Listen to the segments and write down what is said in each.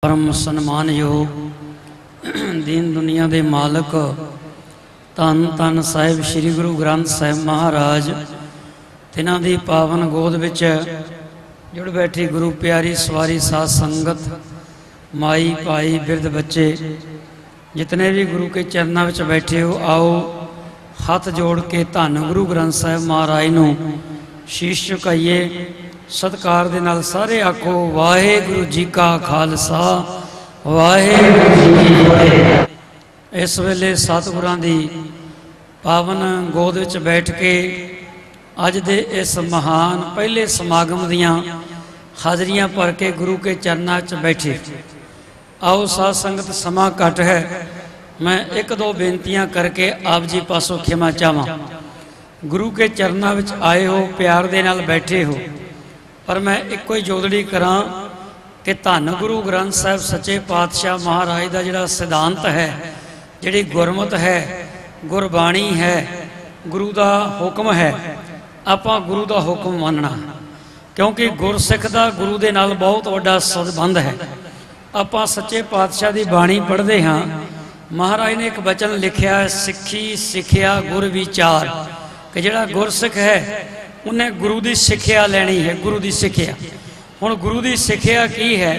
परम सन्मानयोग दीन दुनिया के मालक धन धन साहिब श्री गुरु ग्रंथ साहिब महाराज तिन्हां दी पावन गोद विच जुड़ बैठी गुरु प्यारी सवारी साध संगत माई भाई बिरध बच्चे जितने भी गुरु के चरणों में बैठे हो, आओ हाथ जोड़ के धन गुरु ग्रंथ साहिब महाराज नूं शीश झुकाइए। सत्कार दे नाल सारे आखो वाहेगुरु जी का खालसा वाहेगुरु जी की फतेह। इस वेले सतगुरां दी पावन गोद विच बैठ के अज दे इस महान पहले समागम दियां हाजरियां भर के गुरु के चरणों च बैठे। आओ साध संगत समा घट है, मैं एक दो बेनतियां करके आप जी पासों खिमा चाहां। गुरु के चरणों विच आए हो, प्यार दे नाल बैठे हो, पर मैं एको ही जोदड़ी करा कि धन गुरु ग्रंथ साहिब सच्चे पातशाह महाराज का जिहड़ा सिद्धांत है, जिहड़ी गुरमत है, गुरबाणी है, गुरु का हुक्म है, आपां गुरु का हुक्म मनना, क्योंकि गुरसिख का गुरु के नाल बहुत वड्डा संबंध है। आपां सच्चे पातशाह की बाणी पढ़ते हाँ, महाराज ने एक वचन लिखिया, सिक्खी सिक्ख्या गुर विचार, कि जिहड़ा गुरसिख है उन्हें गुरु की सिक्ख्या लैनी है। गुरु की सिक्ख्या हुण गुरु की सिक्ख्या की है?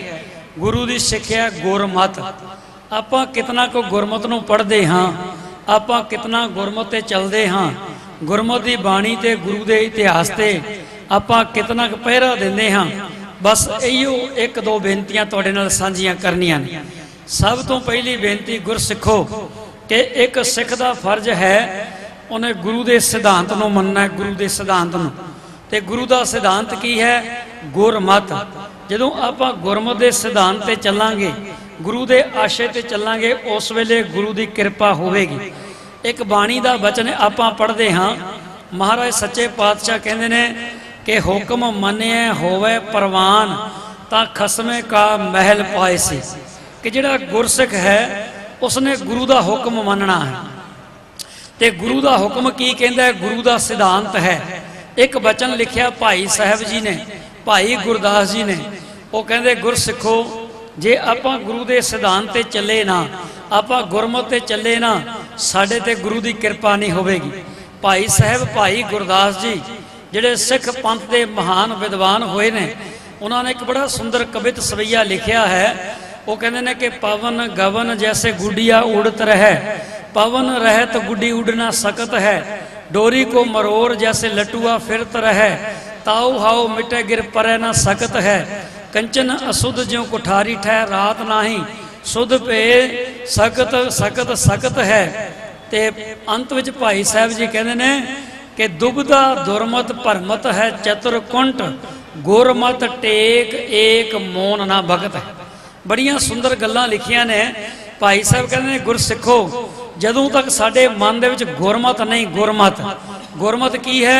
गुरु की सिक्ख्या गुरमत। आपां कितना को गुरमत नूं पढ़ते हाँ, आपां कितना गुरमत ते चलते हाँ, गुरमत की बाणी ते गुरु के इतिहास ते आपां कितना क पहरा देंदे हाँ। बस इहो एक दो बेनतियां तुहाडे नाल सांझियां करनियां ने। सब तो पहली बेनती गुरसिखो कि एक सिख का फर्ज है उन्हें गुरु के सिद्धांत नूं मनना है। गुरु के सिद्धांत नूं ते गुरु का सिद्धांत की है? गुरमत। जदों आपां गुरमत के सिद्धांत ते चलांगे, गुरु के आशे ते चलांगे, उस वेले गुरु की कृपा होवेगी। एक बाणी का वचन आपां पढ़ते हाँ, महाराज सच्चे पातशाह कहते ने कि हुक्म मनिए होवे परवान तां खसमे का महल पाए सी। कि जिहड़ा गुरसिख है उसने गुरु का हुक्म मनना है। ते गुरु का हुक्म की कहता है? गुरु का सिद्धांत है। एक वचन लिखिया भाई साहब जी ने, भाई गुरदास जी ने, वो कहते गुरसिखो जे आपां गुरु के सिद्धांत ते चले ना, आपां गुरमत ते चले ना, साडे ते गुरु की कृपा नहीं होवेगी। भाई साहब भाई गुरदास जी जिहड़े सिख पंथ के महान विद्वान हुए ने, उन्होंने एक बड़ा सुंदर कवित सवैया लिखिया है। वो कहते हैं कि पवन गवन जैसे गुडिया उड़त रहे, पवन रहे तो गुड्डी उड़ ना सकत है, डोरी को मरोर जैसे लटुआ फिरत रहे, ताऊ हाउ मिटे गिर परे ना सकत है, कंचन असुध ज्यों कुठारी ठह रात नाही, सुध पे सकत सकत सकत है। ते अंत विच भाई साहब जी कहते ने कि दुबदा दुरमत भरमत है चतुरकुंट, गुरमत टेक एक मोन ना भगत है। बड़ियां सुंदर गल्लां लिखियां ने। भाई साहब कहते ने गुरसिखो जदों तक साडे मन दे विच गुरमत नहीं, गुरमत की है?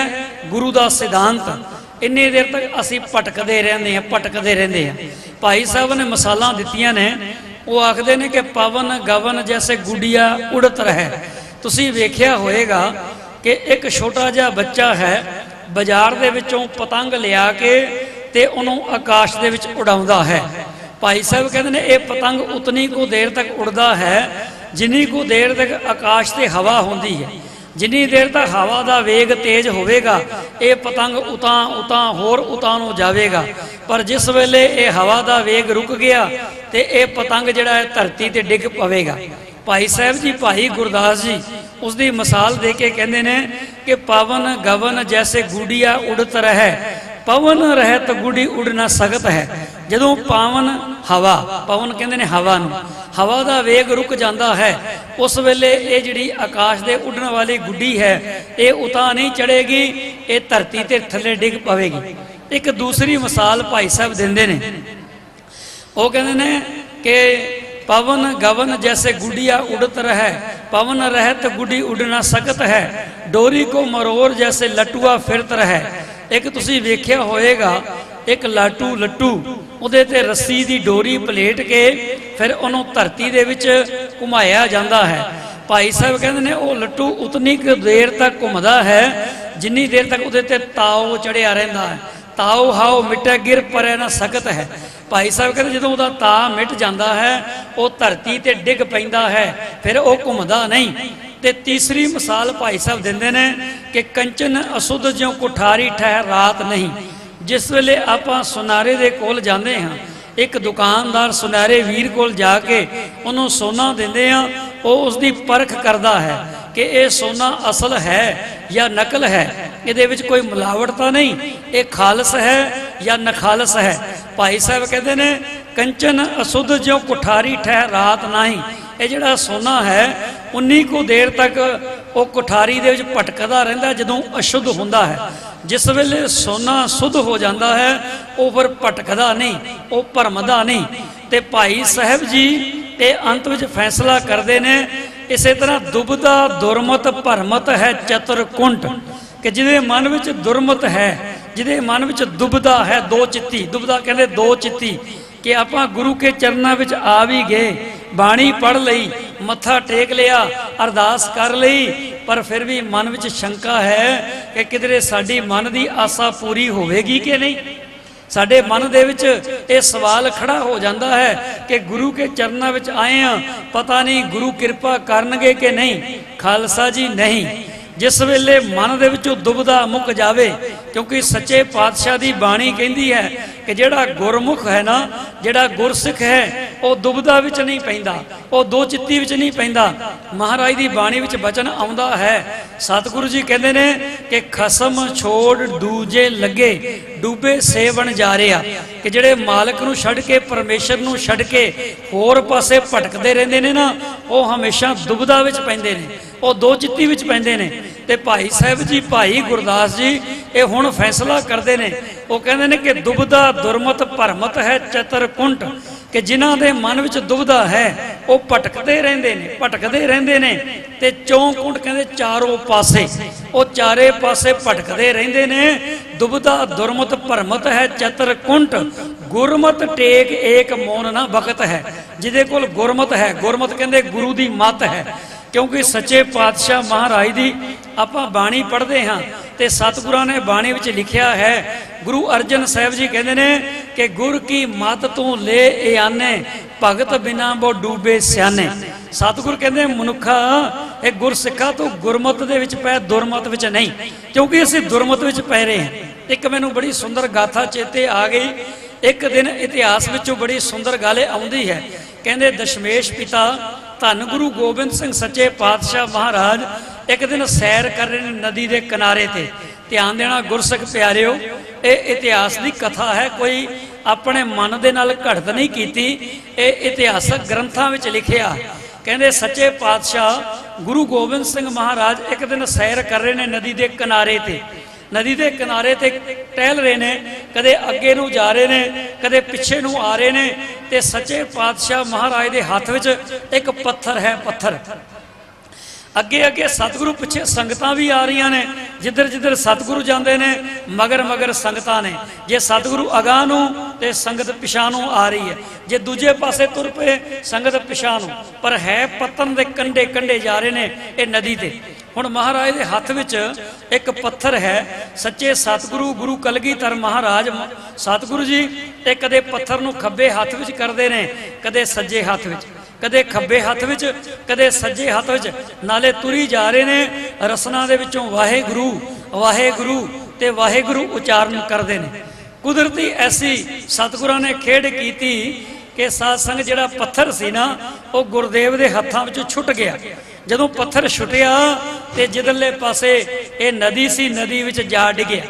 गुरु का सिद्धांत। इन्नी देर तक असी भटकते रहते हैं, भटकते रहते हैं। भाई साहब ने मिसालां दित्तियां ने। वो आखदे ने कि पवन गवन जैसे गुडिया उड़त रहे। तुसीं वेखिया होएगा कि एक छोटा जिहा बच्चा है, बाजार दे विचों पतंग लिया के ते उहनूं आकाश दे विच उड़ाउंदा है। भाई साहब कहते हैं ये पतंग उतनी को देर तक उड़दा है जिन्नी को देर तक आकाश से हवा होंदी है। जिन्नी देर तक हवा का वेग तेज होवेगा ये पतंग उतां उतां होर उतां नूं जावेगा। पर जिस वेले ये हवा का वेग रुक गया तो ये पतंग जिहड़ा है धरती ते डिग पवेगा। भाई साहब जी भाई गुरदास जी उसकी मिसाल दे के कहते हैं कि पवन गवन जैसे गुडिया उड़त रहे, पवन रहे तो गुडी उड़ ना सकत है। जदों पावन हवा, पवन कहते हैं हवा नूं, हवा का वेग रुक जाता है, उस वेले ये जिहड़ी आकाश दे उड़न वाली गुड्डी है ये उतां नहीं चढ़ेगी, ये धरती ते थले डिग पवेगी। एक दूसरी मिसाल भाई साहब देंदे ने। वो कहते हैं कि पवन गवन जैसे गुडिया उड़त रहे, पवन रहे तो गुड्डी उड़ ना सकत है, डोरी को मरोर जैसे लटुआ फिरत रहे। एक तुसीं वेख्या होएगा एक लाटू लट्टू उहदे ते रस्सी दी डोरी पलेट के फिर उन्होंने धरती दे विच घुमाया जाता है। भाई साहब कहते हैं वो लट्टू उतनी देर तक घूमता है जिन्नी देर तक उहदे ते ताव चढ़िया रहिंदा है। ਤਾਉ ਹਾਉ ਮਿਟੈ ਗਿਰ ਪਰੈ ਨਾ ਸਕਤ ਹੈ। ਭਾਈ ਸਾਹਿਬ ਕਹਿੰਦੇ ਜਦੋਂ ਉਹਦਾ ਤਾ ਮਿਟ ਜਾਂਦਾ ਹੈ ਉਹ ਧਰਤੀ ਤੇ ਡਿੱਗ ਪੈਂਦਾ ਹੈ, ਫਿਰ ਉਹ ਘੁੰਮਦਾ ਨਹੀਂ। ਤੇ ਤੀਸਰੀ ਮਿਸਾਲ ਭਾਈ ਸਾਹਿਬ ਦਿੰਦੇ ਨੇ ਕਿ ਕੰਚਨ ਅਸੁੱਧ ਜਿਉ ਕੁਠਾਰੀ ਠਹਿਰ ਰਾਤ ਨਹੀਂ। ਜਿਸ ਵੇਲੇ ਆਪਾਂ ਸੁਨਾਰੇ ਦੇ ਕੋਲ ਜਾਂਦੇ ਹਾਂ, ਇੱਕ ਦੁਕਾਨਦਾਰ ਸੁਨਹਿਰੇ ਵੀਰ ਕੋਲ ਜਾ ਕੇ ਉਹਨੂੰ ਸੋਨਾ ਦਿੰਦੇ ਆ, ਉਹ ਉਸ ਦੀ ਪਰਖ ਕਰਦਾ ਹੈ ਕਿ ਇਹ ਸੋਨਾ ਅਸਲ ਹੈ ਜਾਂ ਨਕਲ ਹੈ, ਇਹਦੇ ਵਿੱਚ ਕੋਈ ਮਿਲਾਵਟ ਤਾਂ ਨਹੀਂ, ਇਹ ਖਾਲਸ ਹੈ ਜਾਂ ਨਖਾਲਸ ਹੈ। ਭਾਈ ਸਾਹਿਬ ਕਹਿੰਦੇ ਨੇ ਕੰਚਨ ਅਸੁੱਧ ਜਿਉ ਕੁਠਾਰੀ ਠਹਿਰ ਰਾਤ ਨਹੀਂ। ਇਹ ਜਿਹੜਾ ਸੋਨਾ ਹੈ ਉਨੀ ਕੁ ਦੇਰ ਤੱਕ ਉਹ ਕੁਠਾਰੀ ਦੇ ਵਿੱਚ ਭਟਕਦਾ ਰਹਿੰਦਾ ਜਦੋਂ ਅਸ਼ੁੱਧ ਹੁੰਦਾ ਹੈ। ਜਿਸ ਵੇਲੇ ਸੋਨਾ ਸੁੱਧ ਹੋ ਜਾਂਦਾ ਹੈ ਉਹ ਫਿਰ ਭਟਕਦਾ ਨਹੀਂ, ਉਹ ਭਰਮਦਾ ਨਹੀਂ। ਤੇ ਭਾਈ ਸਾਹਿਬ ਜੀ ਇਹ ਅੰਤ ਵਿੱਚ ਫੈਸਲਾ ਕਰਦੇ ਨੇ, ਇਸੇ ਤਰ੍ਹਾਂ ਦੁਬਦਾ ਦੁਰਮਤ ਭਰਮਤ ਹੈ ਚਤੁਰ ਕੁੰਟ, ਕਿ ਜਿਹਦੇ ਮਨ ਵਿੱਚ ਦੁਰਮਤ ਹੈ, ਜਿਹਦੇ ਮਨ ਵਿੱਚ ਦੁਬਦਾ ਹੈ, ਦੋ ਚਿੱਤੀ, ਦੁਬਦਾ ਕਹਿੰਦੇ ਦੋ ਚਿੱਤੀ, ਕਿ ਆਪਾਂ ਗੁਰੂ ਕੇ ਚਰਨਾਂ ਵਿੱਚ ਆ ਵੀ ਗਏ, ਬਾਣੀ ਪੜ੍ਹ ਲਈ, ਮੱਥਾ ਟੇਕ ਲਿਆ, ਅਰਦਾਸ ਕਰ ਲਈ, ਪਰ ਫਿਰ ਵੀ ਮਨ ਵਿੱਚ ਸ਼ੰਕਾ ਹੈ ਕਿ ਕਿਧਰੇ ਸਾਡੀ ਮਨ ਦੀ ਆਸਾ ਪੂਰੀ ਹੋਵੇਗੀ ਕਿ ਨਹੀਂ। ਸਾਡੇ ਮਨ ਦੇ ਵਿੱਚ ਇਹ ਸਵਾਲ ਖੜਾ ਹੋ ਜਾਂਦਾ ਹੈ ਕਿ ਗੁਰੂ ਕੇ ਚਰਨਾਂ ਵਿੱਚ ਆਏ ਆ, ਪਤਾ ਨਹੀਂ ਗੁਰੂ ਕਿਰਪਾ ਕਰਨਗੇ ਕਿ ਨਹੀਂ। ਖਾਲਸਾ ਜੀ ਨਹੀਂ, ਜਿਸ ਵੇਲੇ ਮਨ ਦੇ ਵਿੱਚੋਂ ਦੁਬਦਾ ਮੁੱਕ ਜਾਵੇ, ਕਿਉਂਕਿ ਸੱਚੇ ਪਾਤਸ਼ਾਹ ਦੀ ਬਾਣੀ ਕਹਿੰਦੀ ਹੈ ਕਿ ਜਿਹੜਾ ਗੁਰਮੁਖ ਹੈ ਨਾ, ਜਿਹੜਾ ਗੁਰਸਿੱਖ ਹੈ, ਉਹ ਦੁਬਦਾ ਵਿੱਚ ਨਹੀਂ ਪੈਂਦਾ, ਉਹ ਦੋ ਚਿੱਤੀ ਵਿੱਚ ਨਹੀਂ ਪੈਂਦਾ। ਮਹਾਰਾਜ ਦੀ ਬਾਣੀ ਵਿੱਚ ਬਚਨ ਆਉਂਦਾ ਹੈ, ਸਤਿਗੁਰੂ ਜੀ ਕਹਿੰਦੇ ਨੇ ਕਿ ਖਸਮ ਛੋੜ ਦੂਜੇ ਲੱਗੇ ਡੂਬੇ ਸੇਵਣ ਜਾ ਰਿਹਾ, ਕਿ ਜਿਹੜੇ ਮਾਲਕ ਨੂੰ ਛੱਡ ਕੇ, ਪਰਮੇਸ਼ਰ ਨੂੰ ਛੱਡ ਕੇ ਹੋਰ ਪਾਸੇ ਭਟਕਦੇ ਰਹਿੰਦੇ ਨੇ ਨਾ, ਉਹ ਹਮੇਸ਼ਾ ਦੁਬਦਾ ਵਿੱਚ ਪੈਂਦੇ ਨੇ, ਉਹ ਦੋ ਚਿੱਤੀ ਵਿੱਚ ਪੈਂਦੇ ਨੇ। ਤੇ ਭਾਈ ਸਾਹਿਬ ਜੀ, ਭਾਈ ਗੁਰਦਾਸ ਜੀ ਇਹ ਹੁਣ ਫੈਸਲਾ ਕਰਦੇ ਨੇ, ਉਹ ਕਹਿੰਦੇ ਨੇ ਕਿ ਦੁਬਦਾ ਦੁਰਮਤ ਭਰਮਤ ਹੈ ਚਤਰ ਕੁੰਟ, ਕਿ ਜਿਨ੍ਹਾਂ ਦੇ ਮਨ ਵਿੱਚ ਦੁਬਦਾ ਹੈ ਉਹ ਭਟਕਦੇ ਰਹਿੰਦੇ ਨੇ, ਭਟਕਦੇ ਰਹਿੰਦੇ ਨੇ। ਤੇ ਚੌਂਕੁੰਟ ਕਹਿੰਦੇ ਚਾਰੋਂ ਪਾਸੇ, ਉਹ ਚਾਰੇ ਪਾਸੇ ਭਟਕਦੇ ਰਹਿੰਦੇ ਨੇ। ਦੁਬਦਾ ਦੁਰਮਤ ਭਰਮਤ ਹੈ ਚਤਰ ਕੁੰਟ, ਗੁਰਮਤ ਟੇਕ ਏਕ ਮੋਨ ਨਾ ਬਖਤ ਹੈ। ਜਿਹਦੇ ਕੋਲ ਗੁਰਮਤ ਹੈ, ਗੁਰਮਤ ਕਹਿੰਦੇ ਗੁਰੂ ਦੀ ਮੱਤ ਹੈ, ਕਿਉਂਕਿ ਸੱਚੇ ਪਾਤਸ਼ਾਹ ਮਹਾਰਾਜ ਦੀ ਆਪਾਂ ਬਾਣੀ ਪੜ੍ਹਦੇ ਹਾਂ ਤੇ ਸਤਿਗੁਰਾਂ ਨੇ ਬਾਣੀ ਵਿੱਚ ਲਿਖਿਆ ਹੈ, ਗੁਰੂ ਅਰਜਨ ਸਾਹਿਬ ਜੀ ਕਹਿੰਦੇ ਨੇ ਕਿ ਗੁਰ ਕੀ ਮੱਤ ਤੂੰ ਲੈ ਇਆਨੇ ਭਗਤ ਬਿਨਾ ਬੋ ਡੂਬੇ ਸਿਆਨੇ। ਸਤਿਗੁਰ ਕਹਿੰਦੇ ਮਨੁੱਖਾ, ਇਹ ਗੁਰਸਿੱਖਾ ਤੂੰ ਗੁਰਮਤ ਦੇ ਵਿੱਚ ਪੈ, ਦੁਰਮਤ ਵਿੱਚ ਨਹੀਂ, ਕਿਉਂਕਿ ਅਸੀਂ ਦੁਰਮਤ ਵਿੱਚ ਪੈ ਰਹੇ ਹਾਂ। ਇੱਕ ਮੈਨੂੰ ਬੜੀ ਸੁੰਦਰ ਗਾਥਾ ਚੇਤੇ ਆ ਗਈ। ਇੱਕ ਦਿਨ ਇਤਿਹਾਸ ਵਿੱਚੋਂ ਬੜੀ ਸੁੰਦਰ ਗੱਲ ਆਉਂਦੀ ਹੈ, ਕਹਿੰਦੇ ਦਸ਼ਮੇਸ਼ ਪਿਤਾ ਧੰਨ ਗੁਰੂ ਗੋਬਿੰਦ ਸਿੰਘ ਸੱਚੇ ਪਾਤਸ਼ਾਹ ਮਹਾਰਾਜ ਇੱਕ ਦਿਨ ਸੈਰ ਕਰ ਰਹੇ ਨੇ ਨਦੀ ਦੇ ਕਿਨਾਰੇ ਤੇ। ਧਿਆਨ ਦੇਣਾ ਗੁਰਸਿੱਖ ਪਿਆਰਿਓ, ਇਹ ਇਤਿਹਾਸ ਦੀ ਕਥਾ ਹੈ, ਕੋਈ ਆਪਣੇ ਮਨ ਦੇ ਨਾਲ ਘੜਤ ਨਹੀਂ ਕੀਤੀ, ਇਹ ਇਤਿਹਾਸਕ ਗ੍ਰੰਥਾਂ ਵਿੱਚ ਲਿਖਿਆ। ਕਹਿੰਦੇ ਸੱਚੇ ਪਾਤਸ਼ਾਹ ਗੁਰੂ ਗੋਬਿੰਦ ਸਿੰਘ ਮਹਾਰਾਜ ਇੱਕ ਦਿਨ ਸੈਰ ਕਰ ਰਹੇ ਨੇ ਨਦੀ ਦੇ ਕਿਨਾਰੇ ਤੇ। ਨਦੀ ਦੇ ਕਿਨਾਰੇ ਤੇ ਟਹਿਲ ਰਹੇ ਨੇ, ਕਦੇ ਅੱਗੇ ਨੂੰ ਜਾ ਰਹੇ ਨੇ, ਕਦੇ ਪਿੱਛੇ ਨੂੰ ਆ ਰਹੇ ਨੇ। ਤੇ ਸੱਚੇ ਪਾਤਸ਼ਾਹ ਮਹਾਰਾਜ ਦੇ ਹੱਥ ਵਿੱਚ ਇੱਕ ਪੱਥਰ ਹੈ, ਪੱਥਰ। ਅੱਗੇ ਅੱਗੇ ਸਤਿਗੁਰੂ, ਪਿੱਛੇ ਸੰਗਤਾਂ ਵੀ ਆ ਰਹੀਆਂ ਨੇ, ਜਿੱਧਰ ਜਿੱਧਰ ਸਤਿਗੁਰੂ ਜਾਂਦੇ ਨੇ ਮਗਰ ਮਗਰ ਸੰਗਤਾਂ ਨੇ। ਜੇ ਸਤਿਗੁਰੂ ਅਗਾਂਹ ਨੂੰ ਤੇ ਸੰਗਤ ਪਿਛਾਂਹ ਨੂੰ ਆ ਰਹੀ ਹੈ, ਜੇ ਦੂਜੇ ਪਾਸੇ ਤੁਰ ਪਏ ਸੰਗਤ ਪਿਛਾਂਹ ਨੂੰ, ਪਰ ਹੈ ਪਤਨ ਦੇ ਕੰਢੇ ਕੰਢੇ ਜਾ ਰਹੇ ਨੇ ਇਹ ਨਦੀ ਤੇ। ਹੁਣ ਮਹਾਰਾਜ ਦੇ ਹੱਥ ਵਿੱਚ ਇੱਕ ਪੱਥਰ ਹੈ। ਸੱਚੇ ਸਤਿਗੁਰੂ ਗੁਰੂ ਕਲਗੀਧਰ ਮਹਾਰਾਜ ਸਤਿਗੁਰੂ ਜੀ ਇਹ ਕਦੇ ਪੱਥਰ ਨੂੰ ਖੱਬੇ ਹੱਥ ਵਿੱਚ ਕਰਦੇ ਨੇ, ਕਦੇ ਸੱਜੇ ਹੱਥ ਵਿੱਚ, ਕਦੇ ਖੱਬੇ ਹੱਥ ਵਿੱਚ, ਕਦੇ ਸੱਜੇ ਹੱਥ ਵਿੱਚ, ਨਾਲੇ ਤੁਰੀ ਜਾ ਰਹੇ ਨੇ। ਰਸਨਾ ਦੇ ਵਿੱਚੋਂ ਵਾਹਿਗੁਰੂ ਵਾਹਿਗੁਰੂ ਤੇ ਵਾਹਿਗੁਰੂ ਉਚਾਰਨ ਕਰਦੇ ਨੇ। ਕੁਦਰਤੀ ਐਸੀ ਸਤਿਗੁਰਾਂ ਨੇ ਖੇਡ ਕੀਤੀ ਕਿ ਸਾਧ ਸੰਗ ਜਿਹੜਾ ਪੱਥਰ ਸੀ ਨਾ, ਉਹ ਗੁਰਦੇਵ ਦੇ ਹੱਥਾਂ ਵਿੱਚੋਂ ਛੁੱਟ ਗਿਆ। ਜਦੋਂ ਪੱਥਰ ਛੁੱਟਿਆ ਤੇ ਜਿੱਧਰਲੇ ਪਾਸੇ ਇਹ ਨਦੀ ਸੀ, ਨਦੀ ਵਿੱਚ ਜਾ ਡਿੱਗਿਆ।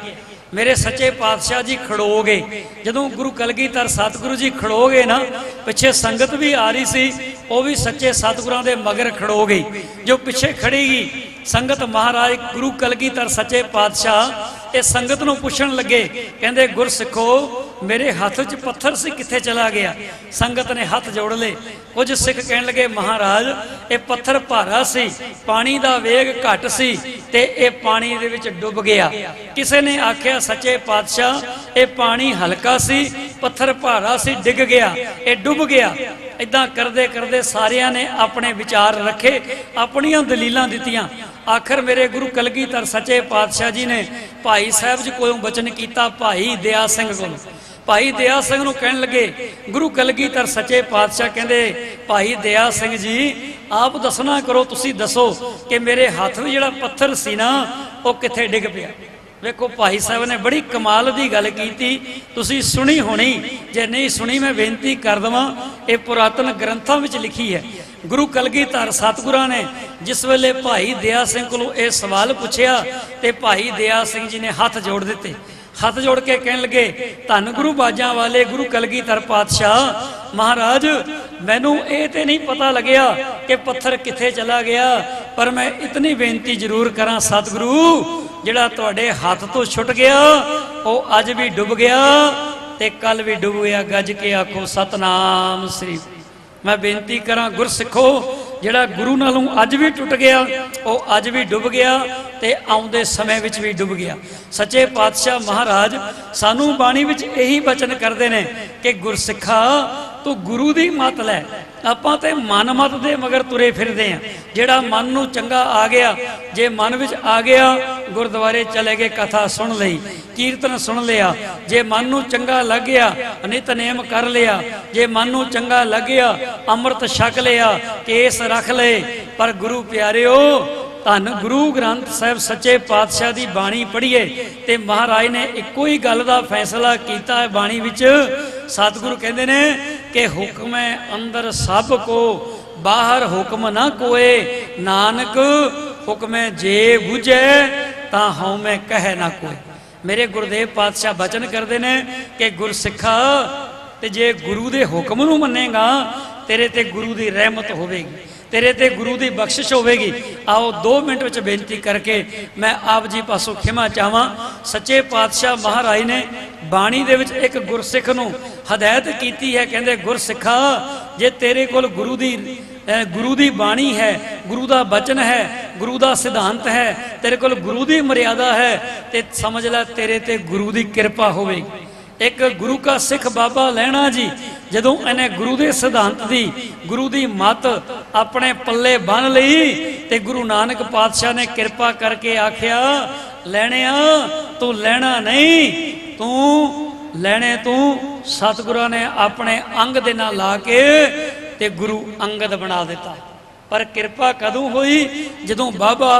ਮੇਰੇ ਸੱਚੇ ਪਾਤਸ਼ਾਹ ਜੀ ਖੜੋ ਗਏ। ਜਦੋਂ ਗੁਰੂ ਕਲਗੀਧਰ ਸਤਿਗੁਰੂ ਜੀ ਖੜੋ ਗਏ ਨਾ, ਪਿੱਛੇ ਸੰਗਤ ਵੀ ਆ ਰਹੀ ਸੀ, ਉਹ ਵੀ ਸੱਚੇ ਸਤਿਗੁਰਾਂ ਦੇ ਮਗਰ ਖੜੋ ਗਈ। ਜੋ ਪਿੱਛੇ ਖੜੀ ਗਈ ਸੰਗਤ, ਮਹਾਰਾਜ ਗੁਰੂ ਕਲਗੀਧਰ ਸੱਚੇ ਪਾਤਸ਼ਾਹ ਇਹ ਸੰਗਤ ਨੂੰ ਪੁੱਛਣ ਲੱਗੇ, ਕਹਿੰਦੇ ਗੁਰਸਿੱਖੋ ਮੇਰੇ ਹੱਥ 'ਚ ਪੱਥਰ ਸੀ, ਕਿੱਥੇ ਚਲਾ ਗਿਆ? ਸੰਗਤ ਨੇ ਹੱਥ ਜੋੜ ਲਏ। ਕੁਝ ਸਿੱਖ ਕਹਿਣ ਲੱਗੇ ਮਹਾਰਾਜ ਇਹ ਪੱਥਰ ਭਾਰਾ ਸੀ, ਪਾਣੀ ਦਾ ਵੇਗ ਘੱਟ ਸੀ ਤੇ ਇਹ ਪਾਣੀ ਦੇ ਵਿੱਚ ਡੁੱਬ ਗਿਆ। ਕਿਸੇ ਨੇ ਆਖਿਆ ਸੱਚੇ ਪਾਤਸ਼ਾਹ ਇਹ ਪਾਣੀ ਹਲਕਾ ਸੀ, ਪੱਥਰ ਭਾਰਾ ਸੀ, ਡਿੱਗ ਗਿਆ, ਇਹ ਡੁੱਬ ਗਿਆ। ਇਦਾਂ ਕਰਦੇ ਕਰਦੇ ਸਾਰਿਆਂ ਨੇ ਆਪਣੇ ਵਿਚਾਰ ਰੱਖੇ, ਆਪਣੀਆਂ ਦਲੀਲਾਂ ਦਿੱਤੀਆਂ, आखिर मेरे गुरु कलगीधर सच्चे पातशाह जी ने भाई साहब जी कोलों बचन किया, भाई दया सिंह को। भाई दया सिंह नूं कहण लगे, गुरु कलगीधर सच्चे पातशाह कहंदे भाई दया सिंह जी आप दसना करो, तुसी दसो कि मेरे हाथ में जिहड़ा पत्थर सी ना वो कित्थे डिग पिया। वेखो भाई साहब ने बड़ी कमाल की गल की, तुसी सुनी होनी, जे नहीं सुनी मैं बेनती कर देवां, ये पुरातन ग्रंथों में लिखी है। गुरु कलगीधर सतगुरां ने जिस वेले भाई दया सिंह कोलों यह सवाल पूछया तो भाई दया सिंह जी ने हाथ जोड़ दिते। हाथ जोड़ के कहन लगे, धन गुरु बाजां वाले गुरु कलगीधर पातशाह महाराज, मैनू ये तो नहीं पता लग्या कि पत्थर कित्थे चला गया, पर मैं इतनी बेनती जरूर करा सतगुरु, जिहड़ा तुहाडे हाथ तो छुट गया वो अज भी डुब गया ते कल भी डुब गया। गज के आखो सतनाम श्री। मैं बेनती करा गुरसिखो, जिहड़ा गुरु नालों अज भी टुट गया वो अज भी डुब गया ते आउंदे समय विच भी डुब गया। सच्चे पातशाह महाराज सानू बाणी विच यही बचन करते हैं कि गुरसिखा तू गुरु दी मत लै, आपां ते मन मत दे मगर तुरे फिरदे हैं। जिहड़ा मन नूं चंगा आ गया, जे मन विच आ गया गुरुद्वारे चले गए, कथा सुन लई, कीर्तन सुन लिया, जे मन नूं चंगा लग गया नितनेम कर लिया, जे मन नूं चंगा लग गया अमृत छक लिया, केस रख ले। पर गुरु प्यारिओ धन गुरु ग्रंथ साहिब सच्चे पातशाह की बाणी पढ़ीए ते महाराज ने इको ही गल का फैसला किया है बाणी विच। सतगुरु कहते हैं कि हुक्म है अंदर सब को, बाहर हुक्म ना कोए, नानक हुक्म जे बुझे ता हूँ मैं कह ना कोई। मेरे गुरुदेव पातशाह बचन करते हैं कि गुरसिखा ते जे गुरु दे हुक्म नूं मन्नेगा तेरे ते गुरु की रहमत होवेगी, तेरे ते गुरु की बख्शिश होवेगी। आओ 2 मिनट में बेनती करके मैं आप जी पासों खिमा चाहवां। सच्चे पातशाह महाराज ने बाणी दे विच एक गुरसिख नूं हदायत की है, कहंदे गुरसिखा जे तेरे कोल गुरु दी बाणी है, गुरु दा बचन है, गुरु दा सिद्धांत है, तेरे कोल गुरु दी मर्यादा है, ते समझ लै तेरे ते गुरु दी कृपा होवेगी। एक गुरु का सिख बाबा लैणा जी जदों इन्हें गुरु के सिद्धांत की गुरु की मत अपने पल्ले बन लई ते गुरु नानक पातशाह ने कृपा करके आख्या, लैणिया तू लैणा नहीं, तू लैणे तू। सतगुरु ने अपने अंग दे नाल ला के ते गुरु अंगद बना दिता। पर कृपा कदों हुई जदों बाबा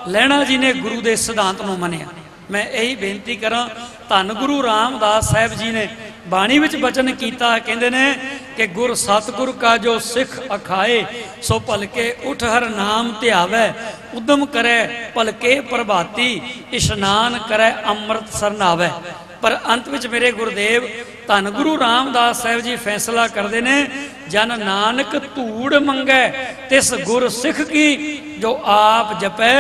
लैणा जी ने गुरु के सिद्धांत नूं मन्निया। मैं यही बेनती करा, धन गुरु रामदास साहब जी ने बाणी विच बचन किया, कहते हैं कि गुर सतगुर का जो सिख अखाए सो भलके उठ हर नाम ध्यावै, उदम करे भलके प्रभाती, इशनान करे अमृत सरनावै। पर अंत विच मेरे गुरुदेव धन गुरु रामदास साहब जी फैसला करते हैं, जन नानक धूड़ मंगै तिस गुर सिख की, जो आप जपै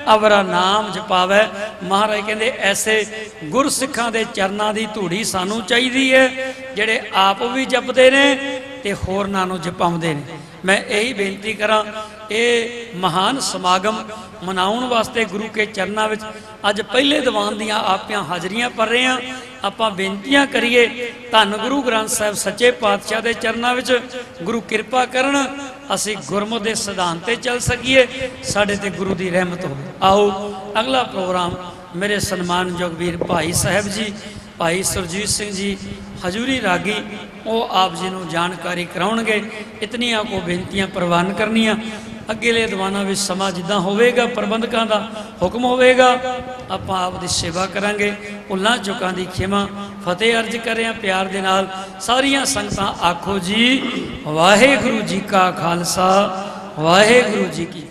अवरा नाम जपावै। महाराज कहते ऐसे गुर सिखां दे चरनां दी धूड़ी सानू चाहिदी है, जिहड़े आप भी जपदे ने ते होरनां नूं जपाउंदे ने। मैं यही बेनती करा, ये महान समागम मनाउण वास्ते गुरु के चरनां विच अज पहले दीवान दियां आपियां हाजरियां भर रहे हैं। आपां बेनतियां करिए धन गुरु ग्रंथ साहिब सच्चे पातशाह के चरनां विच गुरु कृपा करन, असीं गुरमुख दे सिद्धांत ते चल सकीए, साडे ते गुरु की रहमत हो। आओ अगला प्रोग्राम मेरे सन्मानयोग वीर भाई साहब जी, भाई सुरजीत सिंह जी हजूरी रागी, वो आप जी को जानकारी कराउणगे। इतनियां को बेनतियां प्रवान करनियां। अगले दीवाना भी समा जिद्दां होवेगा, प्रबंधकों का हुक्म होवेगा, आपां आप दी सेवा करांगे। भुल्लां चुकां दी खिमा फतेह अर्ज करें प्यार दे नाल। सारियां संगतां आखो जी वाहिगुरू जी का खालसा वाहिगुरू जी की।